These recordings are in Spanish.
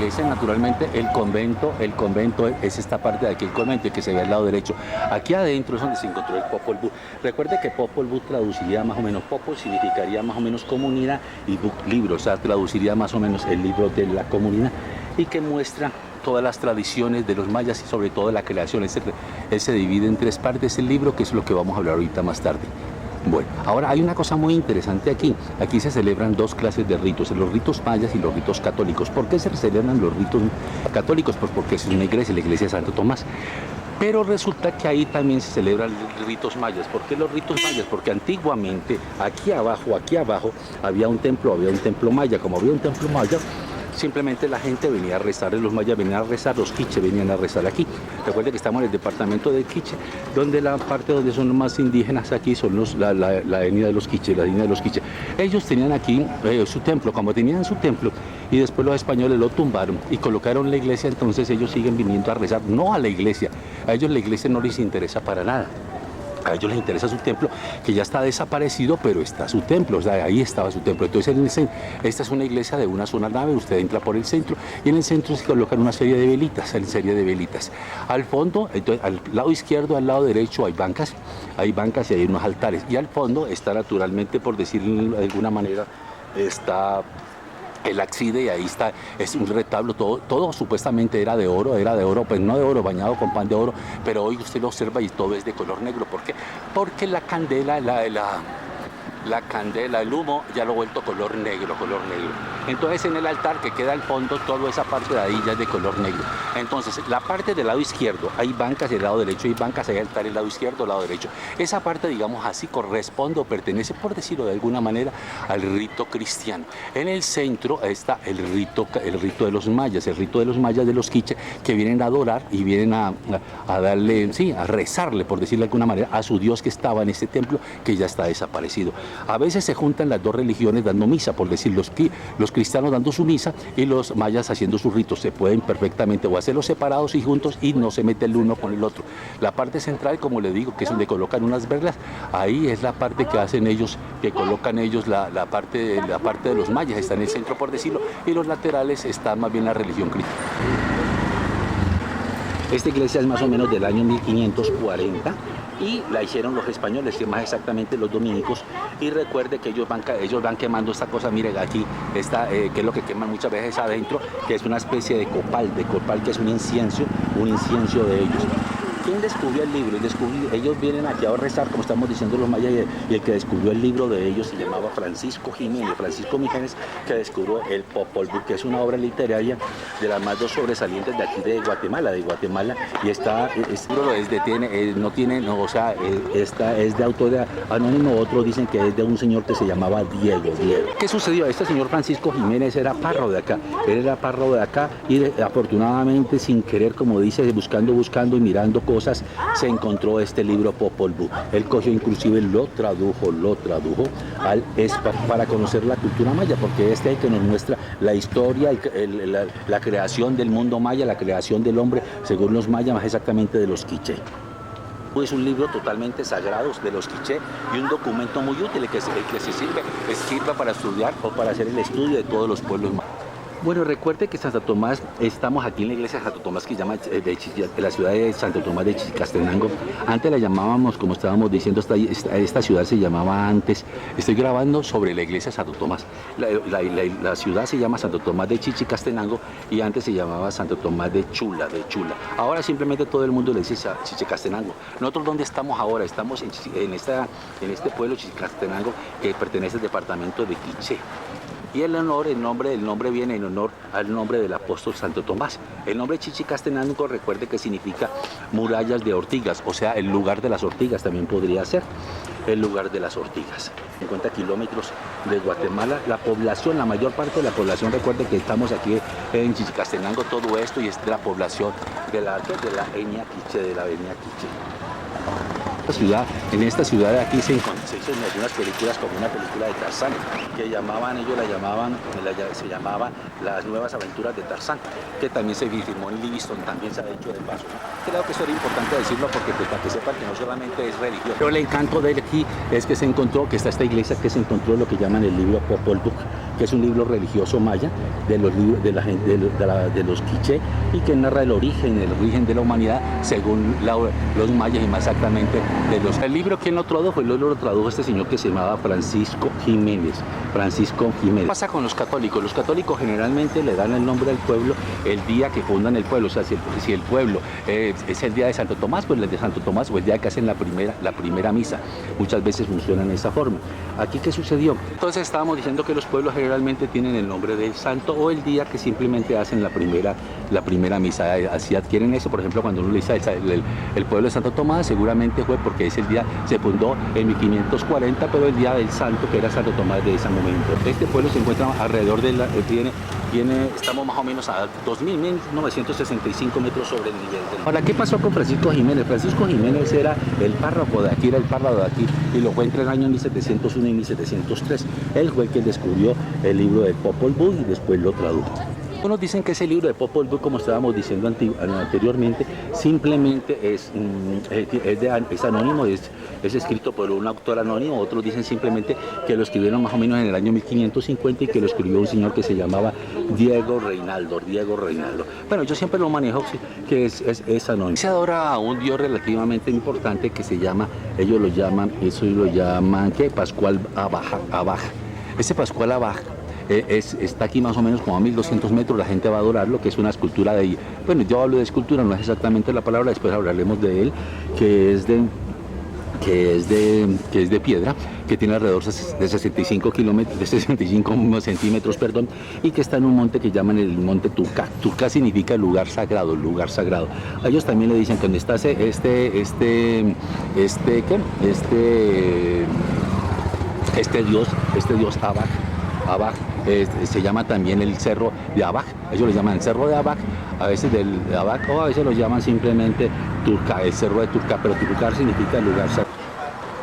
iglesia, naturalmente, el convento es esta parte de aquí, el convento, que se ve al lado derecho. Aquí adentro es donde se encontró el Popol Vuh. Recuerde que Popol Vuh traduciría más o menos, Popol significaría más o menos comunidad y Vuh libro, o sea, traduciría más o menos el libro de la comunidad y que muestra todas las tradiciones de los mayas y sobre todo la creación. Él se divide en tres partes el libro, que es lo que vamos a hablar ahorita más tarde. Bueno, ahora hay una cosa muy interesante aquí. Aquí se celebran dos clases de ritos, los ritos mayas y los ritos católicos. ¿Por qué se celebran los ritos católicos? Pues porque es una iglesia, la iglesia de Santo Tomás. Pero resulta que ahí también se celebran ritos mayas. ¿Por qué los ritos mayas? Porque antiguamente aquí abajo, había un templo maya. Como había un templo maya, simplemente la gente venía a rezar, los mayas venían a rezar, los quiche venían a rezar aquí. Recuerde que estamos en el departamento de Quiche, donde la parte donde son los más indígenas aquí son la etnia de los quiche, Ellos tenían aquí su templo, como tenían su templo, y después los españoles lo tumbaron y colocaron la iglesia, entonces ellos siguen viniendo a rezar, no a la iglesia. A ellos la iglesia no les interesa para nada. A ellos les interesa su templo, que ya está desaparecido, pero está su templo, o sea, ahí estaba su templo. Entonces, esta es una iglesia de una sola nave, usted entra por el centro, y en el centro se colocan una serie de velitas, Al fondo, entonces, al lado izquierdo, al lado derecho hay bancas y hay unos altares. Y al fondo está naturalmente, por decirlo de alguna manera, está el ábside, y ahí está, es un retablo, todo supuestamente era de oro, pues no de oro, bañado con pan de oro, pero hoy usted lo observa y todo es de color negro. ¿Por qué? Porque la candela, el humo ya lo ha vuelto color negro. Entonces en el altar que queda al fondo, toda esa parte de ahí ya es de color negro. Entonces la parte del lado izquierdo, hay bancas, del lado derecho hay bancas, hay altar el lado izquierdo, el lado derecho. Esa parte, digamos así, corresponde o pertenece, por decirlo de alguna manera, al rito cristiano. En el centro está el rito de los mayas, de los quiche, que vienen a adorar y vienen a darle, a rezarle, por decirlo de alguna manera, a su Dios que estaba en este templo, que ya está desaparecido. A veces se juntan las dos religiones dando misa, por decir, los cristianos dando su misa y los mayas haciendo sus ritos. Se pueden perfectamente o hacerlos separados y juntos y no se mete el uno con el otro. La parte central, como le digo, que es donde colocan unas velas, ahí es la parte que hacen ellos, que colocan ellos la parte de los mayas, está en el centro, por decirlo, y los laterales está más bien la religión cristiana. Esta iglesia es más o menos del año 1540 y la hicieron los españoles, que más exactamente los dominicos. Y recuerde que ellos van quemando esta cosa, mire aquí, que es lo que queman muchas veces adentro, que es una especie de copal, que es un incienso de ellos. ¿Quién descubrió el libro? Ellos vienen aquí a rezar, como estamos diciendo los mayas, y el que descubrió el libro de ellos se llamaba Francisco Mijares, que descubrió el Popol Vuh, que es una obra literaria de las más dos sobresalientes de aquí de Guatemala, y esta es de autor anónimo, otros dicen que es de un señor que se llamaba Diego. ¿Qué sucedió? Este señor Francisco Jiménez era párroco de acá, y afortunadamente, sin querer, como dice, buscando y mirando cosas, se encontró este libro Popol Vuh. Él cogió, inclusive lo tradujo para conocer la cultura maya, porque es el que nos muestra la historia, la creación del mundo maya, la creación del hombre, según los mayas, más exactamente de los quiché. Es un libro totalmente sagrado de los quiché y un documento muy útil que sirve para estudiar o para hacer el estudio de todos los pueblos mayas. Bueno, recuerde que Santo Tomás, estamos aquí en la iglesia de Santo Tomás, que llama de la ciudad de Santo Tomás de Chichicastenango. Antes la llamábamos, como estábamos diciendo, esta ciudad se llamaba antes, estoy grabando sobre la iglesia de Santo Tomás. La ciudad se llama Santo Tomás de Chichicastenango y antes se llamaba Santo Tomás de Chula. Ahora simplemente todo el mundo le dice Chichicastenango. Nosotros, ¿dónde estamos ahora? Estamos en este pueblo Chichicastenango, que pertenece al departamento de Quiché. Y el nombre viene en honor al nombre del apóstol Santo Tomás. El nombre Chichicastenango, recuerde que significa murallas de ortigas, o sea, el lugar de las ortigas también podría ser. El lugar de las ortigas. 50 kilómetros de Guatemala. La mayor parte de la población, recuerde que estamos aquí en Chichicastenango, todo esto, y es de la población de la etnia quiche, de la avenida Quiche. En esta ciudad de aquí se hicieron algunas películas, como una película de Tarzán, que se llamaba Las Nuevas Aventuras de Tarzán, que también se filmó en Livingston, también se ha hecho de paso. Creo que eso era importante decirlo porque para que sepan que no solamente es religión. Pero el encanto de aquí es que está esta iglesia, que se encontró lo que llaman el libro Popol Vuh, que es un libro religioso maya de los libros de la gente de los quiché, y que narra el origen de la humanidad según los mayas, y más exactamente de los... El libro, ¿quién lo tradujo? El libro lo tradujo este señor que se llamaba Francisco Jiménez. ¿Qué pasa con los católicos? Los católicos generalmente le dan el nombre al pueblo el día que fundan el pueblo. O sea, si el pueblo es el día de Santo Tomás, pues el de Santo Tomás, o el día que hacen la primera misa. Muchas veces funcionan de esa forma. ¿Aquí qué sucedió? Entonces estábamos diciendo que los pueblos generalmente tienen el nombre del santo, o el día que simplemente hacen la primera misa. Así adquieren eso. Por ejemplo, cuando uno le dice el pueblo de Santo Tomás, seguramente fue porque ese día se fundó en 1540, pero el día del santo, que era Santo Tomás de ese momento. Este pueblo se encuentra alrededor de estamos más o menos a 2.965 metros sobre el nivel del mar. Ahora, ¿qué pasó con Francisco Jiménez? Francisco Jiménez era el párroco de aquí, y lo fue entre el año 1701 y 1703. Él fue el que descubrió el libro de Popol Vuh y después lo tradujo. Algunos dicen que ese libro de Popol Vuh, como estábamos diciendo anteriormente, simplemente es anónimo, es escrito por un autor anónimo. Otros dicen simplemente que lo escribieron más o menos en el año 1550 y que lo escribió un señor que se llamaba Diego Reinaldo. Bueno, yo siempre lo manejo que es anónimo. Se adora a un dios relativamente importante que se llama, ellos lo llaman, ¿qué? Pascual Abaj. Ese Pascual Abaj está aquí más o menos como a 1200 metros. La gente va a adorarlo, que es una escultura bueno, yo hablo de escultura, no es exactamente la palabra, después hablaremos de él, que es de piedra, que tiene alrededor de 65 centímetros, y que está en un monte que llaman el monte Turcá. Turcá significa lugar sagrado. A ellos también le dicen que donde está este dios Abaj, se llama también el cerro de Abaj. Ellos lo llaman el cerro de Abaj, a veces del Abaj, o a veces lo llaman simplemente Turcá, el cerro de Turcá, pero Turcá significa lugar sagrado.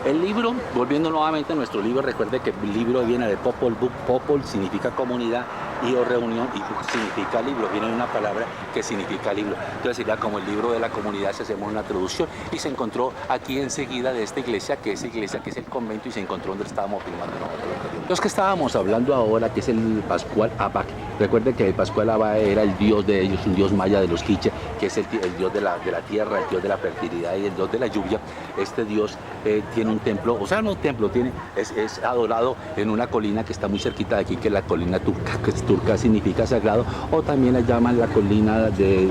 El libro, volviendo nuevamente a nuestro libro, recuerde que el libro viene de Popol Vuh. Popol significa comunidad y o reunión, y Vuh significa libro, viene de una palabra que significa libro. Entonces sería como el libro de la comunidad si hacemos una traducción, y se encontró aquí enseguida de esta iglesia, que es el convento, y se encontró donde estábamos filmando nosotros. Los que estábamos hablando ahora, que es el Pascual Abaj. Recuerde que el Pascual Abaj era el dios de ellos, un dios maya de los quiche, que es el dios de la tierra, el dios de la fertilidad y el dios de la lluvia. Este dios tiene un templo, o sea, no un templo, es adorado en una colina que está muy cerquita de aquí, que es la colina Turcá, que Turcá significa sagrado, o también la llaman la colina de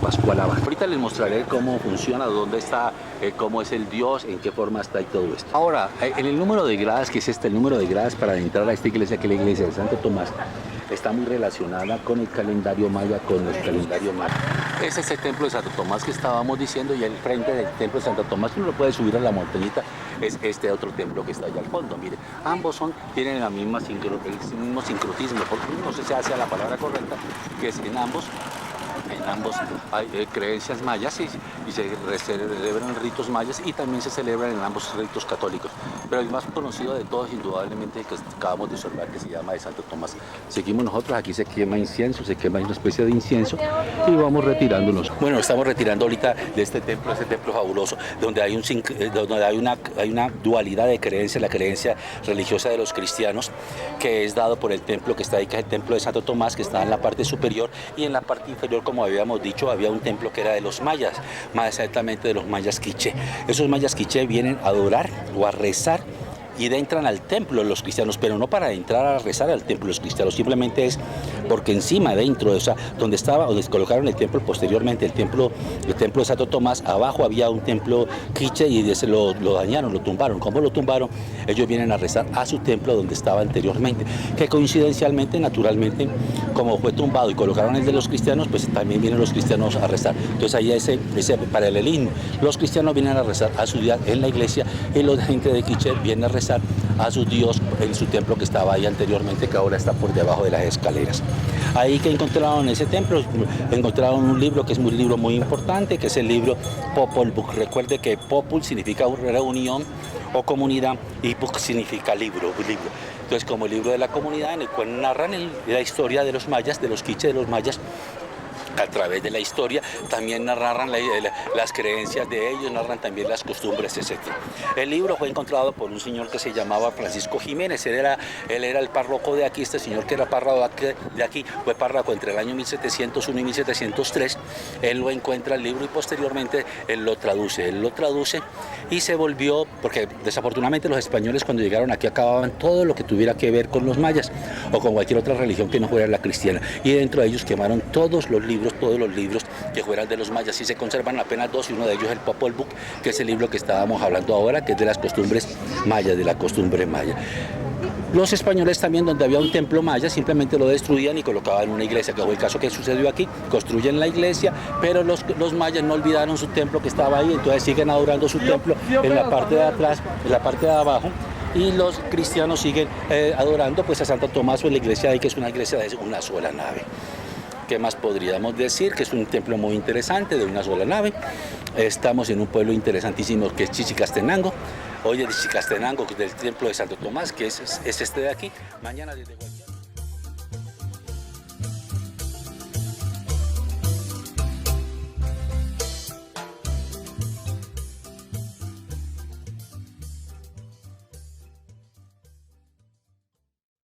Pascual Abaj. Ahorita les mostraré cómo funciona, dónde está, cómo es el dios, en qué forma está y todo esto. Ahora, en el número de gradas, que es el número de gradas para entrar a esta iglesia, que es la iglesia de Santo Tomás, está muy relacionada con el calendario maya, Ese es el templo de Santo Tomás que estábamos diciendo, y al frente del templo de Santo Tomás, uno lo puede subir a la montañita, es este otro templo que está allá al fondo. Mire, ambos tienen el mismo sincretismo, porque no sé si hace la palabra correcta, que es en ambos hay creencias mayas, y se celebran ritos mayas, y también se celebran en ambos ritos católicos. Pero el más conocido de todos, indudablemente, que acabamos de observar, que se llama de Santo Tomás. Seguimos nosotros, aquí se quema incienso, una especie de incienso, y vamos retirándonos. Bueno, estamos retirando ahorita de este templo fabuloso, donde hay una dualidad de creencias, la creencia religiosa de los cristianos, que es dado por el templo que está ahí, que es el templo de Santo Tomás, que está en la parte superior, y en la parte inferior, como habíamos dicho, había un templo que era de los mayas, más exactamente de los mayas quiché. Esos mayas quiché vienen a adorar o a rezar y entran al templo los cristianos, pero no para entrar a rezar al templo los cristianos, simplemente es porque encima, dentro, o sea, donde colocaron el templo posteriormente, el templo de Santo Tomás, abajo había un templo quiche, y ese lo dañaron, lo tumbaron. ¿Cómo lo tumbaron? Ellos vienen a rezar a su templo donde estaba anteriormente, que coincidencialmente, naturalmente, como fue tumbado y colocaron el de los cristianos, pues también vienen los cristianos a rezar. Entonces ahí ese paralelismo. Los cristianos vienen a rezar a su dios en la iglesia, y la gente de quiche viene a rezar a su dios en su templo que estaba ahí anteriormente, que ahora está por debajo de las escaleras. Ahí que encontraron ese templo, encontraron un libro que es un libro muy importante, que es el libro Popol Vuh. Recuerde que Popol significa reunión o comunidad, y Vuh significa libro. Entonces, como el libro de la comunidad, en el cual narran la historia de los mayas, de los quiches de los mayas, a través de la historia, también narran las creencias de ellos, narran también las costumbres, etc. El libro fue encontrado por un señor que se llamaba Francisco Jiménez, él era el párroco de aquí, este señor que era párroco de aquí, fue párroco entre el año 1701 y 1703, él lo encuentra el libro y posteriormente él lo traduce y se volvió, porque desafortunadamente los españoles cuando llegaron aquí acababan todo lo que tuviera que ver con los mayas o con cualquier otra religión que no fuera la cristiana, y dentro de ellos quemaron todos los libros que fueran de los mayas, y se conservan apenas dos, y uno de ellos es el Popol Vuh, que es el libro que estábamos hablando ahora, que es de las costumbres mayas, de la costumbre maya. Los españoles también, donde había un templo maya, simplemente lo destruían y colocaban una iglesia, que fue el caso que sucedió aquí. Construyen la iglesia, pero los mayas no olvidaron su templo que estaba ahí, entonces siguen adorando su templo en la parte de atrás, en la parte de abajo, y los cristianos siguen adorando pues a Santo Tomás, o en la iglesia de ahí, que es una iglesia de una sola nave. ¿Qué más podríamos decir? Que es un templo muy interesante, de una sola nave. Estamos en un pueblo interesantísimo que es Chichicastenango. Hoy es Chichicastenango, del templo de Santo Tomás, que es este de aquí. Mañana desde